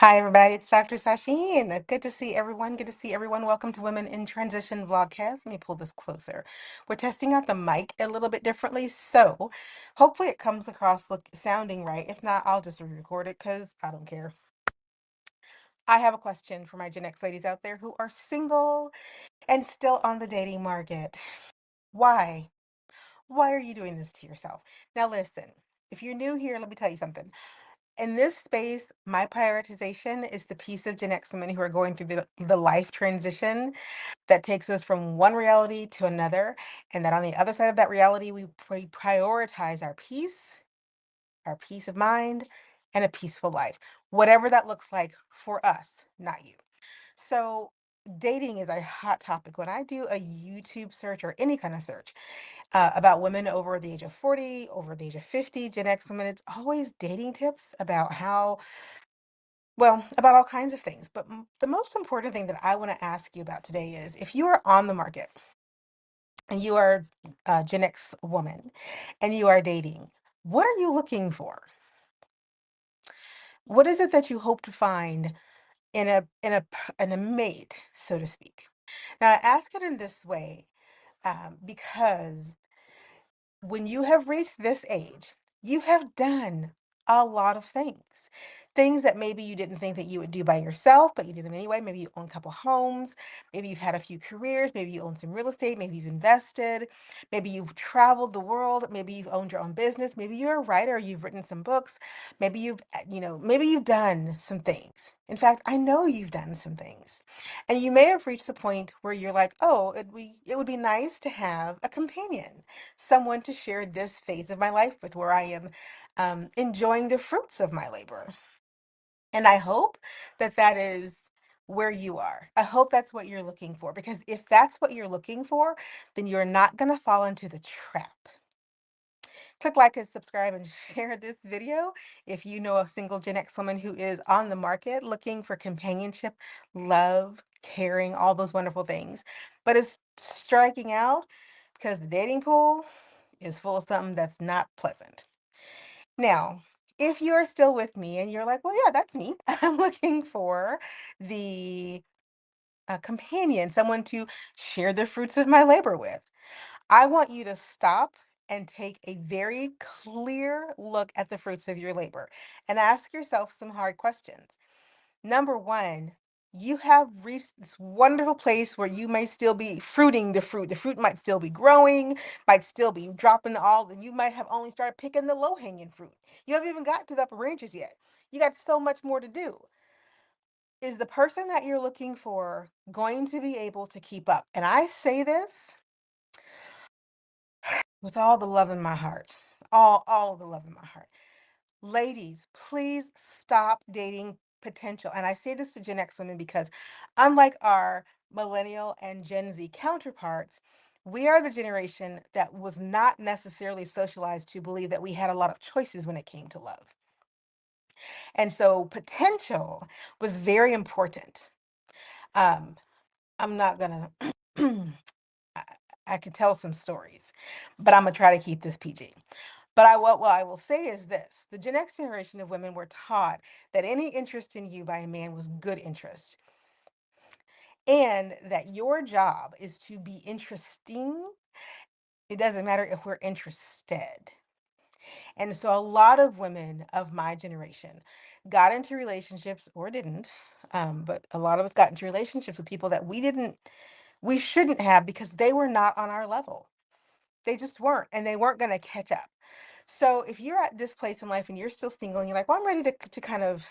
Hi, everybody. It's Dr. Sasheen. Good to see everyone. Good to see everyone. Welcome to Women in Transition Vlogcast. Let me pull this closer. We're testing out the mic a little bit differently, so hopefully it comes across sounding right. If not, I'll just re-record it because I don't care. I have a question for my Gen X ladies out there who are single and still on the dating market. Why? Why are you doing this to yourself? Now, listen, if you're new here, let me tell you something. In this space, my prioritization is the piece of Gen X women who are going through the life transition that takes us from one reality to another. And that on the other side of that reality, we prioritize our peace of mind, and a peaceful life, whatever that looks like for us, not you. So, dating is a hot topic. When I do a YouTube search or any kind of search about women over the age of 40, over the age of 50, Gen X women, it's always dating tips about about all kinds of things. But the most important thing that I want to ask you about today is if you are on the market and you are a Gen X woman and you are dating, what are you looking for? What is it that you hope to find in a mate, so to speak? Now, I ask it in this way because when you have reached this age, you have done a lot of things. Things that maybe you didn't think that you would do by yourself, but you did them anyway. Maybe you own a couple homes. Maybe you've had a few careers. Maybe you own some real estate. Maybe you've invested. Maybe you've traveled the world. Maybe you've owned your own business. Maybe you're a writer. You've written some books. Maybe maybe you've done some things. In fact, I know you've done some things. And you may have reached the point where you're like, oh, it would be nice to have a companion, someone to share this phase of my life with where I am enjoying the fruits of my labor. And I hope that that is where you are. I hope that's what you're looking for, because if that's what you're looking for, then you're not going to fall into the trap. Click like and subscribe and share this video if you know a single Gen X woman who is on the market looking for companionship, love, caring, all those wonderful things, but is striking out because the dating pool is full of something that's not pleasant. Now, if you're still with me and you're like, well, yeah, that's me. I'm looking for the companion, someone to share the fruits of my labor with. I want you to stop and take a very clear look at the fruits of your labor and ask yourself some hard questions. Number one, you have reached this wonderful place where you may still be fruiting the fruit. The fruit might still be growing, might still be dropping all, and you might have only started picking the low-hanging fruit. You haven't even got to the upper branches yet. You got so much more to do. Is the person that you're looking for going to be able to keep up? And I say this with all the love in my heart, all of the love in my heart. Ladies, please stop dating potential. And I say this to Gen X women because, unlike our millennial and Gen Z counterparts, we are the generation that was not necessarily socialized to believe that we had a lot of choices when it came to love. And so potential was very important. Um, I'm not gonna I, I could tell some stories, but I'm gonna try to keep this PG. But what I will say is this: the Gen X generation of women were taught that any interest in you by a man was good interest, and that your job is to be interesting. It doesn't matter if we're interested. And so a lot of women of my generation got into relationships or didn't, but a lot of us got into relationships with people that we shouldn't have because they were not on our level. They just weren't, and they weren't going to catch up. So if you're at this place in life and you're still single and you're like, well, I'm ready to kind of,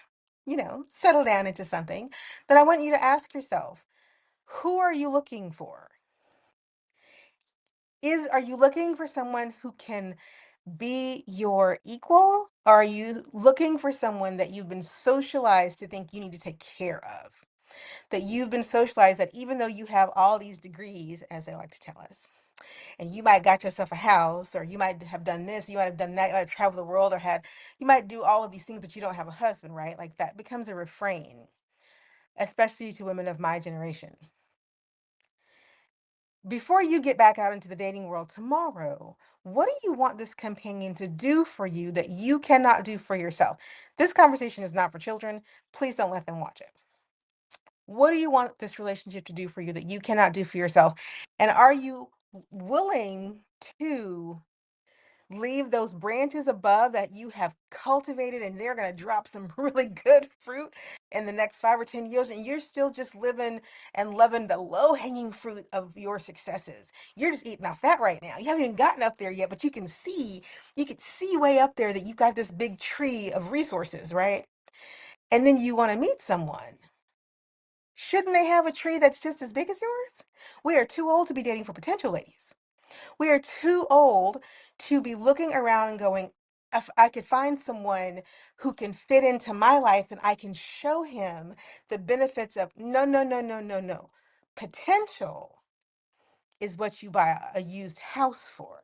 settle down into something, then I want you to ask yourself, who are you looking for? Are you looking for someone who can be your equal? Or are you looking for someone that you've been socialized to think you need to take care of? That you've been socialized that even though you have all these degrees, as they like to tell us, and you might got yourself a house, or you might have done this, you might have done that, you might have traveled the world, you might do all of these things, but you don't have a husband, right? Like that becomes a refrain, especially to women of my generation. before you get back out into the dating world tomorrow, what do you want this companion to do for you that you cannot do for yourself? This conversation is not for children. Please don't let them watch it. What do you want this relationship to do for you that you cannot do for yourself? And are you willing to leave those branches above that you have cultivated and they're going to drop some really good fruit in the next 5 or 10 years, and you're still just living and loving the low hanging fruit of your successes? You're just eating off that right now. You haven't even gotten up there yet, but you can see way up there that you've got this big tree of resources, right? And then you want to meet someone. Shouldn't they have a tree that's just as big as yours? We are too old to be dating for potential, ladies. We are too old to be looking around and going, if I could find someone who can fit into my life, and I can show him the benefits of no, no, no, no, no, no. Potential is what you buy a used house for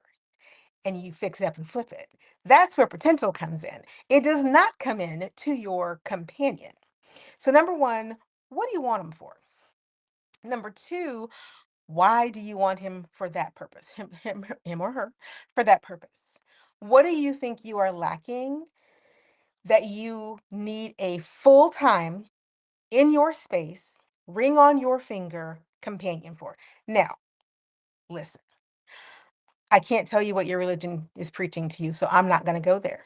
and you fix it up and flip it. That's where potential comes in. It does not come in to your companion. So, number one, what do you want him for? Number two, why do you want him for that purpose? Him or her for that purpose. What do you think you are lacking that you need a full time, in your space, ring on your finger companion for? Now, listen, I can't tell you what your religion is preaching to you, so I'm not going to go there.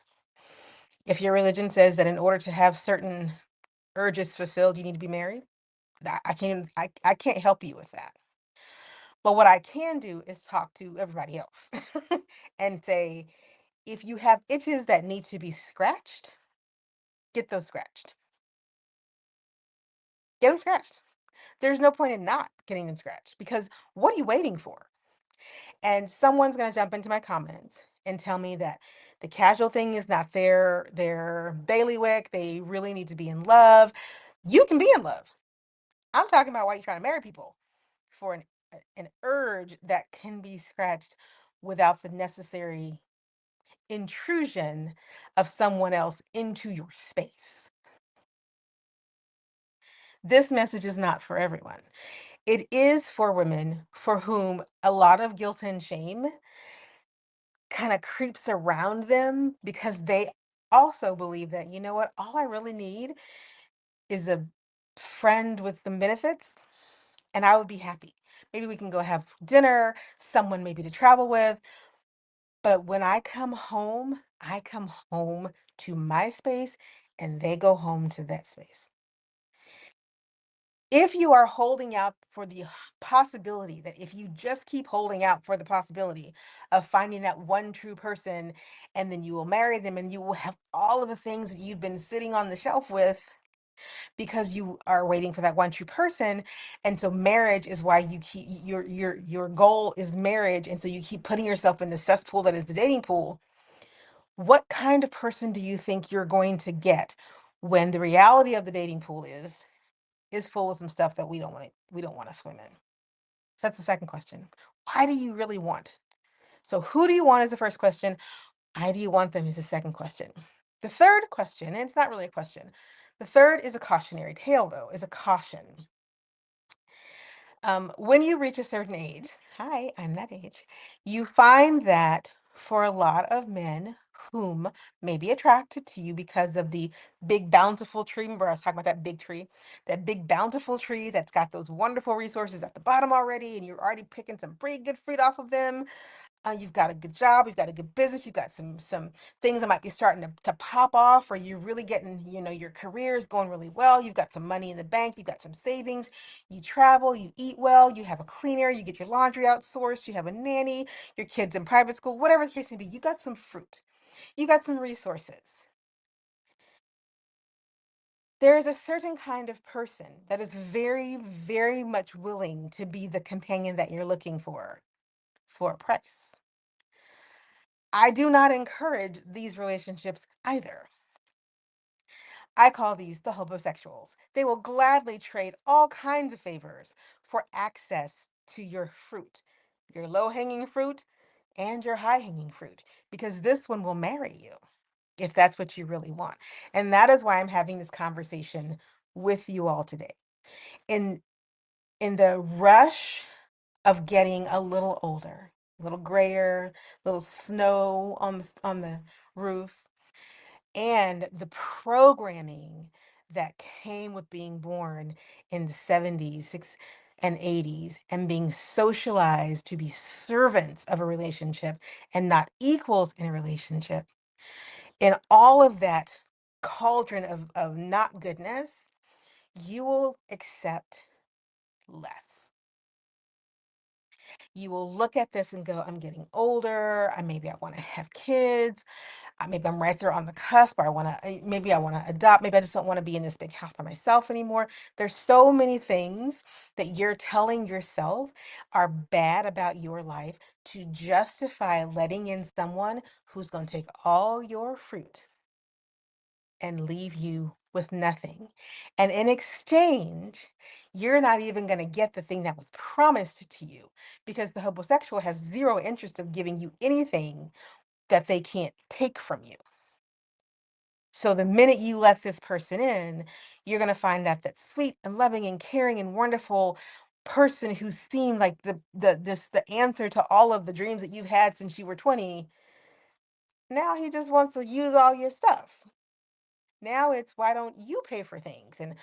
If your religion says that in order to have certain urges fulfilled, you need to be married, I can't help you with that. But what I can do is talk to everybody else and say, if you have itches that need to be scratched, get those scratched. Get them scratched. There's no point in not getting them scratched, because what are you waiting for? And someone's going to jump into my comments and tell me that the casual thing is not their bailiwick. They really need to be in love. You can be in love. I'm talking about why you're trying to marry people for an urge that can be scratched without the necessary intrusion of someone else into your space. This message is not for everyone. It is for women for whom a lot of guilt and shame kind of creeps around them, because they also believe that, you know what, all I really need is a friend with some benefits and I would be happy. Maybe we can go have dinner, someone maybe to travel with. But when I come home to my space and they go home to their space. If you are holding out for the possibility that if you just keep holding out for the possibility of finding that one true person, and then you will marry them and you will have all of the things that you've been sitting on the shelf with because you are waiting for that one true person, and so marriage is why you keep your goal is marriage, and so you keep putting yourself in the cesspool that is the dating pool. What kind of person do you think you're going to get when the reality of the dating pool is full of some stuff that we don't want to swim in? So that's the second question. Why do you really want? So who do you want is the first question. Why do you want them is the second question. The third question, and it's not really a question. The third is a cautionary tale, though, is a caution. When you reach a certain age, hi, I'm that age, you find that for a lot of men whom may be attracted to you because of the big bountiful tree. Remember, I was talking about that big tree, that big bountiful tree that's got those wonderful resources at the bottom already, and you're already picking some pretty good fruit off of them. You've got a good job, you've got a good business, you've got some things that might be starting to pop off, or you're really getting, your career is going really well. You've got some money in the bank, you've got some savings, you travel, you eat well, you have a cleaner, you get your laundry outsourced, you have a nanny, your kids in private school, whatever the case may be. You got some fruit, you got some resources. There is a certain kind of person that is very, very much willing to be the companion that you're looking for a price. I do not encourage these relationships either. I call these the hobosexuals. They will gladly trade all kinds of favors for access to your fruit, your low hanging fruit and your high hanging fruit, because this one will marry you if that's what you really want. And that is why I'm having this conversation with you all today. In in the rush of getting a little older, a little grayer, little snow on the roof, and the programming that came with being born in the 70s, and 80s, and being socialized to be servants of a relationship and not equals in a relationship. In all of that cauldron of not goodness, you will accept less. You will look at this and go, I'm getting older. Maybe I want to have kids. Maybe I'm right there on the cusp, or maybe I want to adopt. Maybe I just don't want to be in this big house by myself anymore. There's so many things that you're telling yourself are bad about your life to justify letting in someone who's going to take all your fruit and leave you with nothing. And in exchange, you're not even going to get the thing that was promised to you, because the homosexual has zero interest of giving you anything that they can't take from you. So the minute you let this person in, you're going to find out that sweet and loving and caring and wonderful person who seemed like the answer to all of the dreams that you've had since you were 20. Now he just wants to use all your stuff. Now it's, why don't you pay for things, and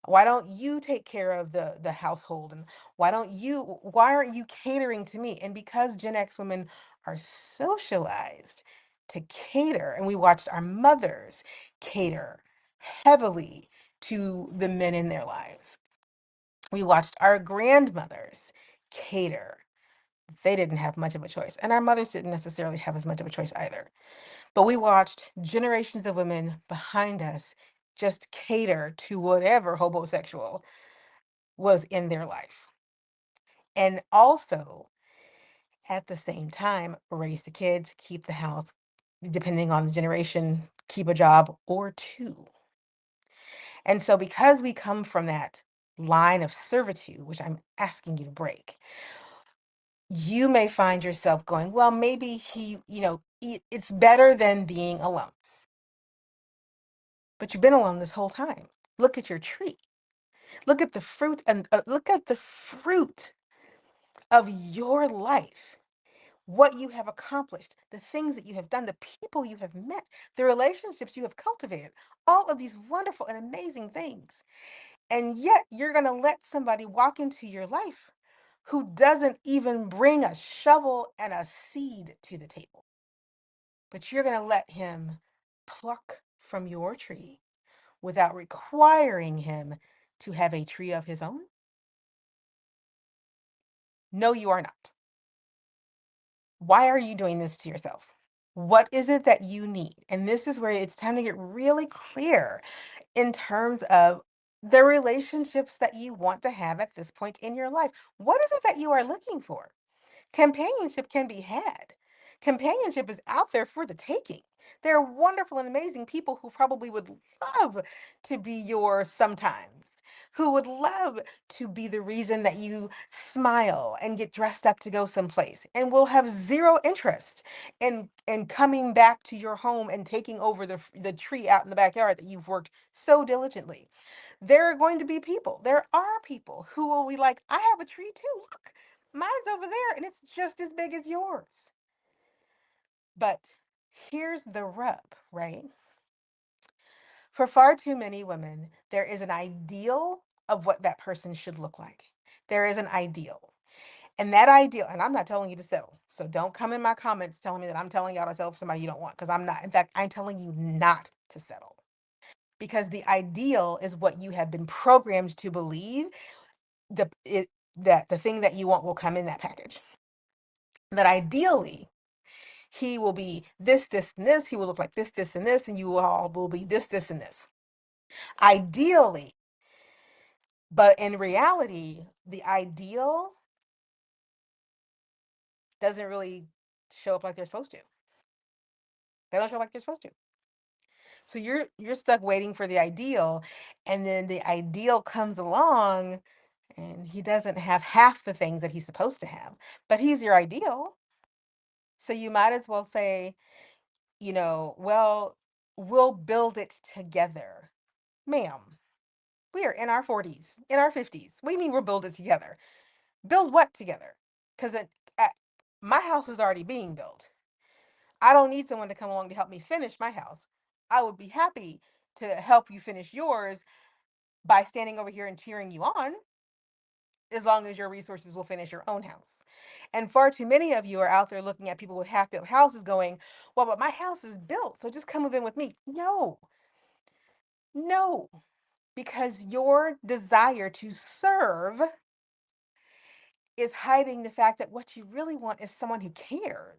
why don't you take care of the household, and why aren't you catering to me? And because Gen X women are socialized to cater, and we watched our mothers cater heavily to the men in their lives. We watched our grandmothers cater. They didn't have much of a choice, and our mothers didn't necessarily have as much of a choice either. But we watched generations of women behind us just cater to whatever hobosexual was in their life. And also, at the same time, raise the kids, keep the house, depending on the generation, keep a job or two. And so, because we come from that line of servitude, which I'm asking you to break, you may find yourself going, well, maybe it's better than being alone. But you've been alone this whole time. Look at your tree. Look at the fruit, and look at the fruit of your life. What you have accomplished, the things that you have done, the people you have met, the relationships you have cultivated, all of these wonderful and amazing things. And yet you're going to let somebody walk into your life who doesn't even bring a shovel and a seed to the table. But you're going to let him pluck from your tree without requiring him to have a tree of his own? No, you are not. Why are you doing this to yourself? What is it that you need? And this is where it's time to get really clear in terms of the relationships that you want to have at this point in your life. What is it that you are looking for? Companionship can be had. Companionship is out there for the taking. There are wonderful and amazing people who probably would love to be yours sometimes, who would love to be the reason that you smile and get dressed up to go someplace, and will have zero interest in coming back to your home and taking over the tree out in the backyard that you've worked so diligently. There are people who will be like, I have a tree too. Look, mine's over there and it's just as big as yours. But here's the rub, right? For far too many women, there is an ideal of what that person should look like. There is an ideal. And that ideal, and I'm not telling you to settle. So don't come in my comments telling me that I'm telling y'all to settle for somebody you don't want, because I'm not. In fact, I'm telling you not to settle. Because the ideal is what you have been programmed to believe, that the thing that you want will come in that package. That ideally he will be this, this, and this. He will look like this, and this, and you all will be this, and this. Ideally. But in reality, the ideal doesn't really show up like they're supposed to. They don't show up like they're supposed to. So you're stuck waiting for the ideal, and then the ideal comes along and he doesn't have half the things that he's supposed to have. But he's your ideal. So you might as well say, well, we'll build it together. Ma'am, we are in our 40s, in our 50s. What do you mean we'll build it together? Build what together? because my house is already being built. I don't need someone to come along to help me finish my house. I would be happy to help you finish yours by standing over here and cheering you on, as long as your resources will finish your own house. And far too many of you are out there looking at people with half built houses going, well, but my house is built, so just come move in with me. No, no, because your desire to serve is hiding the fact that what you really want is someone who cares.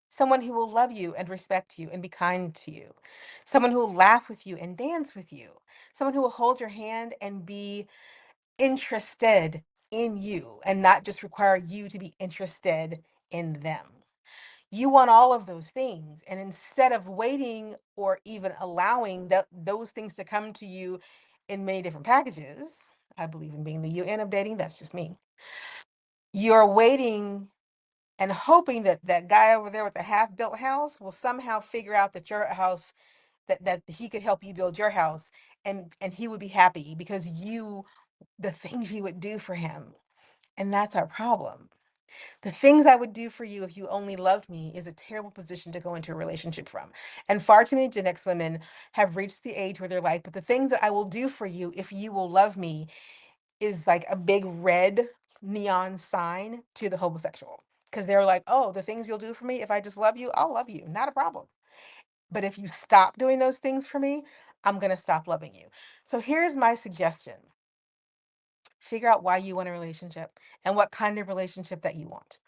Someone who will love you and respect you and be kind to you. Someone who will laugh with you and dance with you. Someone who will hold your hand and be interested in you and not just require you to be interested in them. You want all of those things. And instead of waiting or even allowing those things to come to you in many different packages, I believe in being the UN of dating. That's just me. You're waiting and hoping that that guy over there with the half built house will somehow figure out that your house, that he could help you build your house, and he would be happy because the things you would do for him. And that's our problem. The things I would do for you if you only loved me is a terrible position to go into a relationship from. And far too many Gen X women have reached the age where they're like, but the things that I will do for you if you will love me is like a big red neon sign to the hobosexual. Because they're like, oh, the things you'll do for me if I just love you, I'll love you. Not a problem. But if you stop doing those things for me, I'm going to stop loving you. So here's my suggestion: figure out why you want a relationship and what kind of relationship that you want.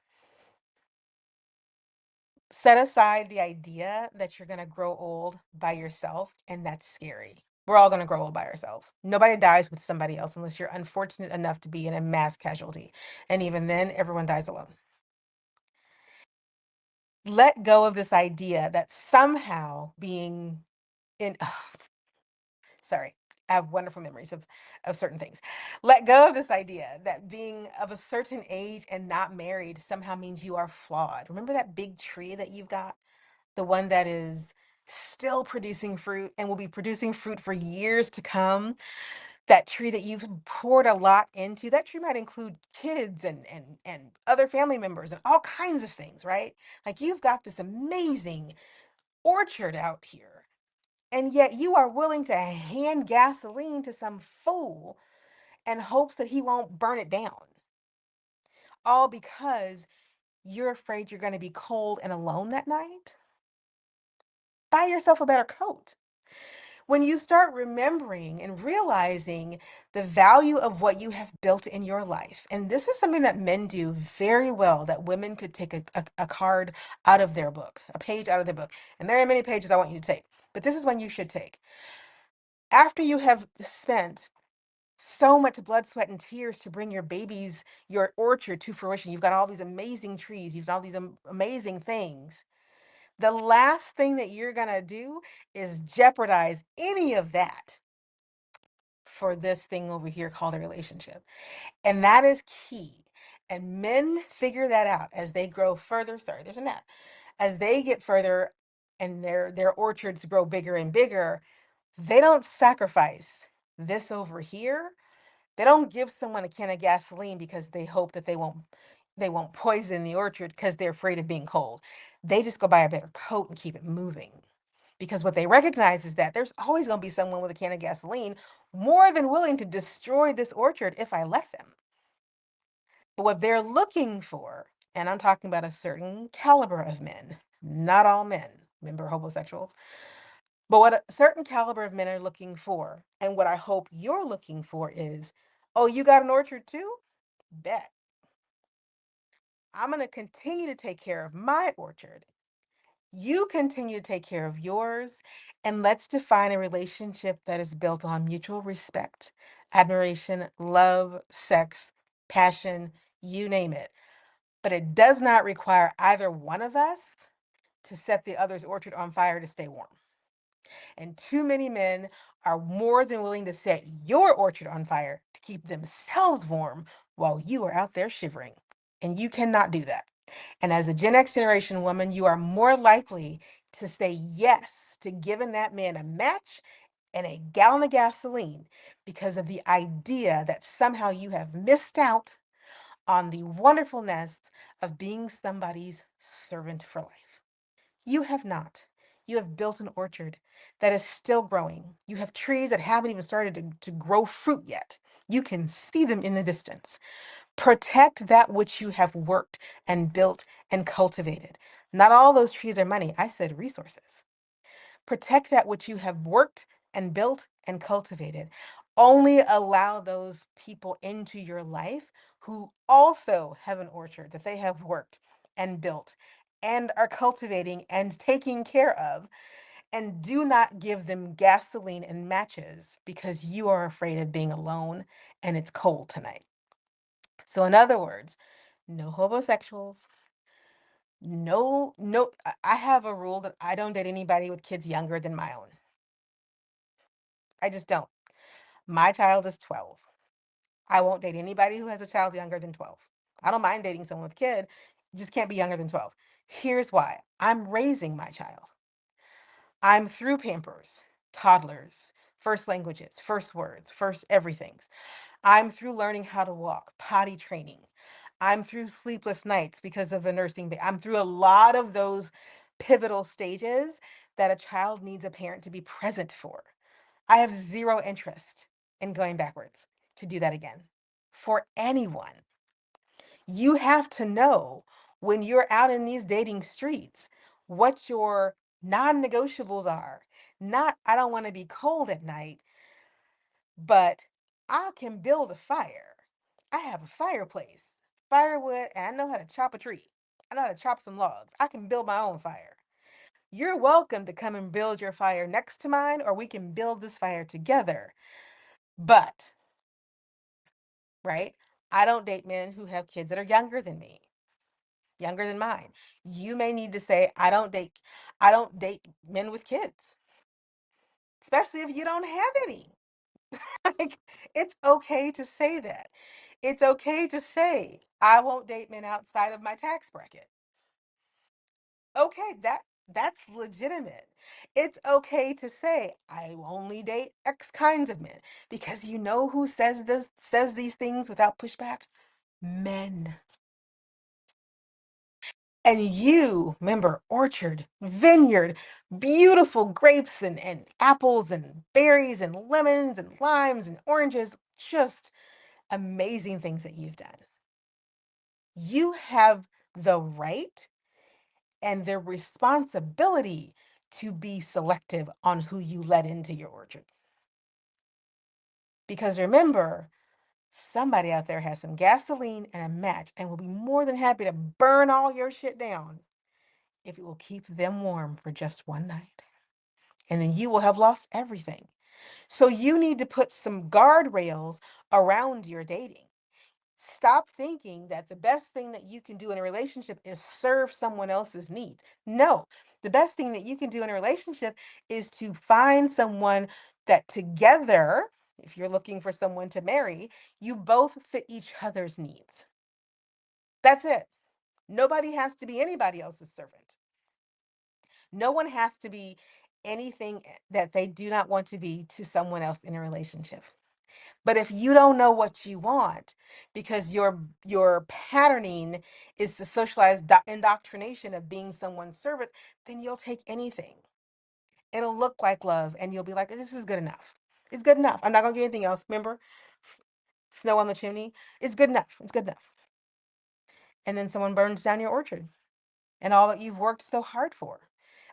Set aside the idea that you're going to grow old by yourself, and that's scary. We're all going to grow old by ourselves. Nobody dies with somebody else unless you're unfortunate enough to be in a mass casualty. And even then, everyone dies alone. Let go of this idea that somehow being in, sorry, I have wonderful memories of certain things. Let go of this idea that being of a certain age and not married somehow means you are flawed. Remember that big tree that you've got? The one that is still producing fruit and will be producing fruit for years to come. That tree that you've poured a lot into. That tree might include kids and other family members and all kinds of things, right? Like, you've got this amazing orchard out here, and yet you are willing to hand gasoline to some fool and hopes that he won't burn it down. All because you're afraid you're going to be cold and alone that night. Buy yourself a better coat. When you start remembering and realizing the value of what you have built in your life, and this is something that men do very well, that women could take a card out of their book, a page out of their book. And there are many pages I want you to take, but this is one you should take. After you have spent so much blood, sweat, and tears to bring your orchard to fruition, you've got all these amazing trees, you've got all these amazing things. The last thing that you're going to do is jeopardize any of that for this thing over here called a relationship. And that is key. And men figure that out as they grow further. Sorry, there's a gnat. As they get further and their orchards grow bigger and bigger, they don't sacrifice this over here. They don't give someone a can of gasoline because they hope that they won't poison the orchard because they're afraid of being cold. They just go buy a better coat and keep it moving. Because what they recognize is that there's always going to be someone with a can of gasoline more than willing to destroy this orchard if I let them. But what they're looking for, and I'm talking about a certain caliber of men, not all men, remember hobosexuals, but what a certain caliber of men are looking for, and what I hope you're looking for is, oh, you got an orchard too? Bet. I'm going to continue to take care of my orchard. You continue to take care of yours, and let's define a relationship that is built on mutual respect, admiration, love, sex, passion, you name it. But it does not require either one of us to set the other's orchard on fire to stay warm. And too many men are more than willing to set your orchard on fire to keep themselves warm while you are out there shivering. And you cannot do that. And as a Gen X generation woman, you are more likely to say yes to giving that man a match and a gallon of gasoline because of the idea that somehow you have missed out on the wonderfulness of being somebody's servant for life. You have not. You have built an orchard that is still growing. You have trees that haven't even started to grow fruit yet. You can see them in the distance. Protect that which you have worked and built and cultivated. Not all those trees are money. I said resources. Protect that which you have worked and built and cultivated. Only allow those people into your life who also have an orchard that they have worked and built and are cultivating and taking care of. And do not give them gasoline and matches because you are afraid of being alone and it's cold tonight. So, in other words, no hobosexuals. No, no. I have a rule that I don't date anybody with kids younger than my own. I just don't. My child is 12. I won't date anybody who has a child younger than 12. I don't mind dating someone with a kid, just can't be younger than 12. Here's why. I'm raising my child. I'm through Pampers, toddlers, first languages, first words, first everything's. I'm through learning how to walk, potty training. I'm through sleepless nights because of a nursing baby. I'm through a lot of those pivotal stages that a child needs a parent to be present for. I have zero interest in going backwards to do that again for anyone. You have to know when you're out in these dating streets what your non negotiables are. Not, I don't want to be cold at night, but I can build a fire. I have a fireplace, firewood, and I know how to chop a tree. I know how to chop some logs. I can build my own fire. You're welcome to come and build your fire next to mine, or we can build this fire together. But, right, I don't date men who have kids that are younger than me, younger than mine. You may need to say, I don't date men with kids, especially if you don't have any. Like, it's okay to say that. It's okay to say, I won't date men outside of my tax bracket. Okay, that's legitimate. It's okay to say, I only date X kinds of men because you know who says these things without pushback? Men. And you, remember, orchard, vineyard, beautiful grapes and apples and berries and lemons and limes and oranges, just amazing things that you've done. You have the right and the responsibility to be selective on who you let into your orchard. Because remember, somebody out there has some gasoline and a match and will be more than happy to burn all your shit down if it will keep them warm for just one night. And then you will have lost everything. So you need to put some guardrails around your dating. Stop thinking that the best thing that you can do in a relationship is serve someone else's needs. No, the best thing that you can do in a relationship is to find someone that together, if you're looking for someone to marry, you both fit each other's needs. That's it. Nobody has to be anybody else's servant. No one has to be anything that they do not want to be to someone else in a relationship. But if you don't know what you want because your patterning is the socialized indoctrination of being someone's servant, then you'll take anything. It'll look like love and you'll be like, this is good enough. It's good enough. I'm not gonna get anything else. Remember? Snow on the chimney. It's good enough. It's good enough. And then someone burns down your orchard and all that you've worked so hard for,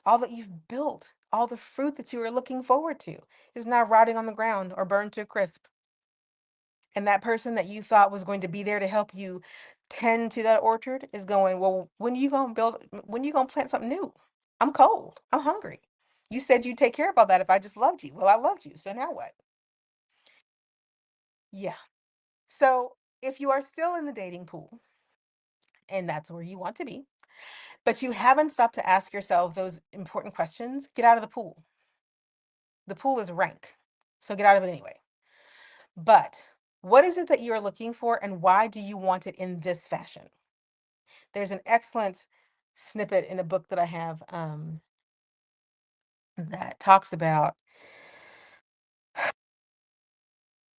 all that you've built, all the fruit that you were looking forward to is now rotting on the ground or burned to a crisp. And that person that you thought was going to be there to help you tend to that orchard is going, well, when you gonna plant something new? I'm cold. I'm hungry. You said you'd take care of all that if I just loved you. Well, I loved you. So now what? Yeah. So if you are still in the dating pool, and that's where you want to be, but you haven't stopped to ask yourself those important questions, get out of the pool. The pool is rank. So get out of it anyway. But what is it that you're looking for and why do you want it in this fashion? There's an excellent snippet in a book that I have that talks about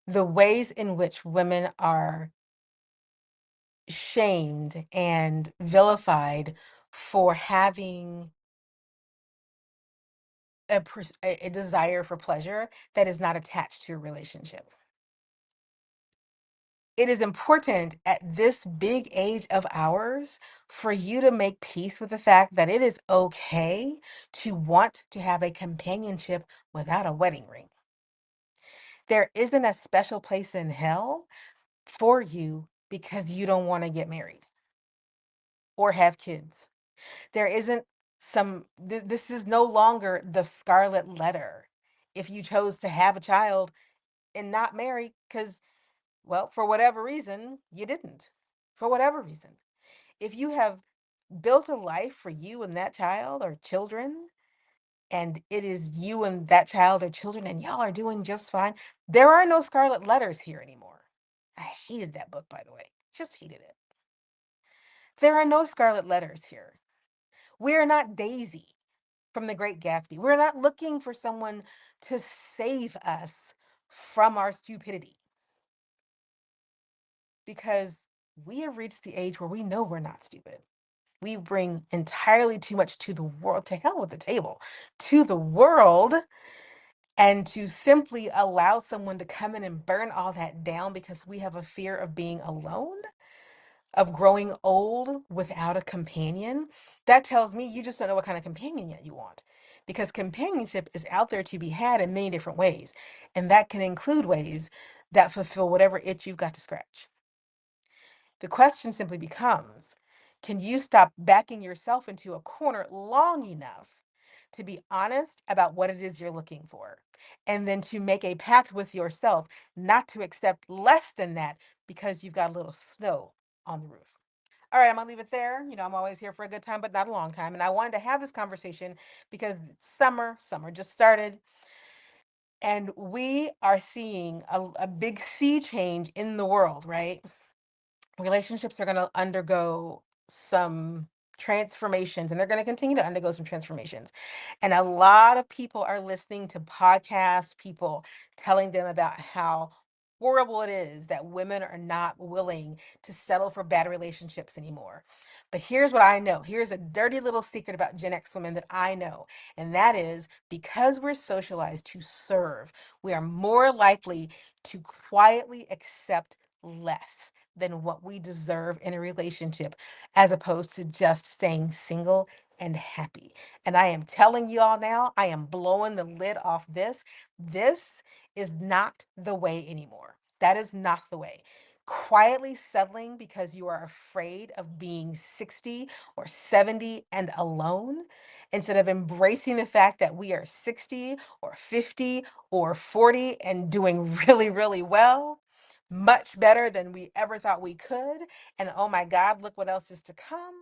the ways in which women are shamed and vilified for having a desire for pleasure that is not attached to a relationship. It is important at this big age of ours for you to make peace with the fact that it is okay to want to have a companionship without a wedding ring. There isn't a special place in hell for you because you don't want to get married or have kids. There isn't this is no longer the Scarlet Letter if you chose to have a child and not marry because, well, for whatever reason, you didn't. For whatever reason. If you have built a life for you and that child or children, and it is you and that child or children, and y'all are doing just fine, there are no Scarlet Letters here anymore. I hated that book, by the way. Just hated it. There are no Scarlet Letters here. We're not Daisy from The Great Gatsby. We're not looking for someone to save us from our stupidity because we have reached the age where we know we're not stupid. We bring entirely too much to the world, to hell with the table, to the world, and to simply allow someone to come in and burn all that down because we have a fear of being alone, of growing old without a companion, that tells me you just don't know what kind of companion yet you want. Because companionship is out there to be had in many different ways. And that can include ways that fulfill whatever itch you've got to scratch. The question simply becomes, can you stop backing yourself into a corner long enough to be honest about what it is you're looking for? And then to make a pact with yourself not to accept less than that because you've got a little snow on the roof. All right, I'm gonna leave it there. You know, I'm always here for a good time, but not a long time. And I wanted to have this conversation because it's summer just started, and we are seeing a big sea change in the world, right? Relationships are going to undergo some transformations and they're going to continue to undergo some transformations. And a lot of people are listening to podcasts, people telling them about how horrible it is that women are not willing to settle for bad relationships anymore. But here's what I know. Here's a dirty little secret about Gen X women that I know. And that is because we're socialized to serve, we are more likely to quietly accept less than what we deserve in a relationship, as opposed to just staying single and happy. And I am telling you all now, I am blowing the lid off this. This is not the way anymore. That is not the way. Quietly settling because you are afraid of being 60 or 70 and alone, instead of embracing the fact that we are 60 or 50 or 40 and doing really, really well, much better than we ever thought we could. And oh my God, look what else is to come.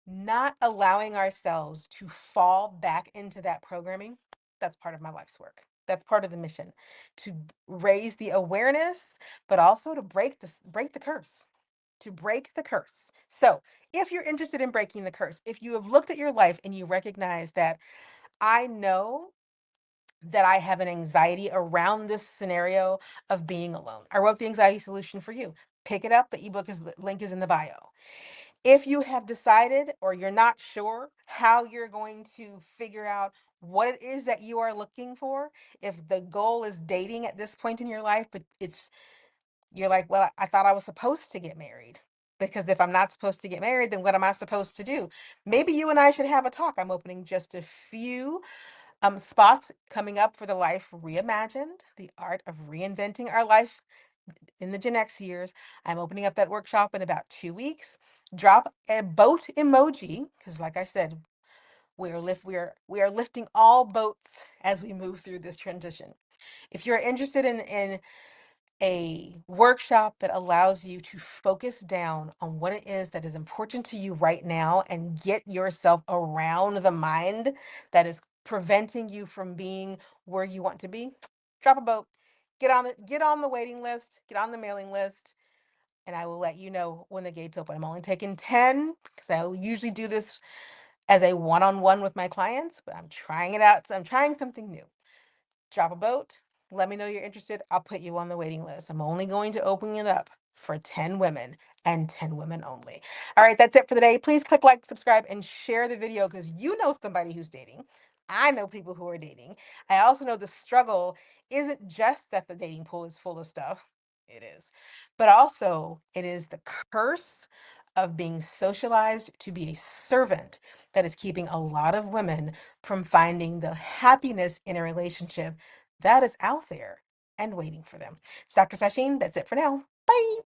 Not allowing ourselves to fall back into that programming, that's part of my life's work. That's part of the mission, to raise the awareness, but also to break the curse, to break the curse. So if you're interested in breaking the curse, if you have looked at your life and you recognize that I know that I have an anxiety around this scenario of being alone. I wrote the anxiety solution for you. Pick it up. The ebook is, the link is in the bio. If you have decided or you're not sure how you're going to figure out what it is that you are looking for, if the goal is dating at this point in your life, but you're like, well, I thought I was supposed to get married. Because if I'm not supposed to get married, then what am I supposed to do? Maybe you and I should have a talk. I'm opening just a few spots coming up for the Life Reimagined, the art of reinventing our life in the Gen X years. I'm opening up that workshop in about 2 weeks. Drop a boat emoji because, like I said, we are lifting all boats as we move through this transition. If you're interested in a workshop that allows you to focus down on what it is that is important to you right now and get yourself around the mind that is preventing you from being where you want to be, drop a boat. Get on the waiting list, get on the mailing list, and I will let you know when the gates open. I'm only taking 10 because I usually do this as a one-on-one with my clients, but I'm trying it out. So I'm trying something new. Drop a boat. Let me know you're interested. I'll put you on the waiting list. I'm only going to open it up for 10 women and 10 women only. All right, that's it for today. Please click like, subscribe, and share the video because you know somebody who's dating. I know people who are dating. I also know the struggle isn't just that the dating pool is full of stuff. It is. But also, it is the curse of being socialized to be a servant that is keeping a lot of women from finding the happiness in a relationship that is out there and waiting for them. It's Dr. Sasheen. That's it for now. Bye.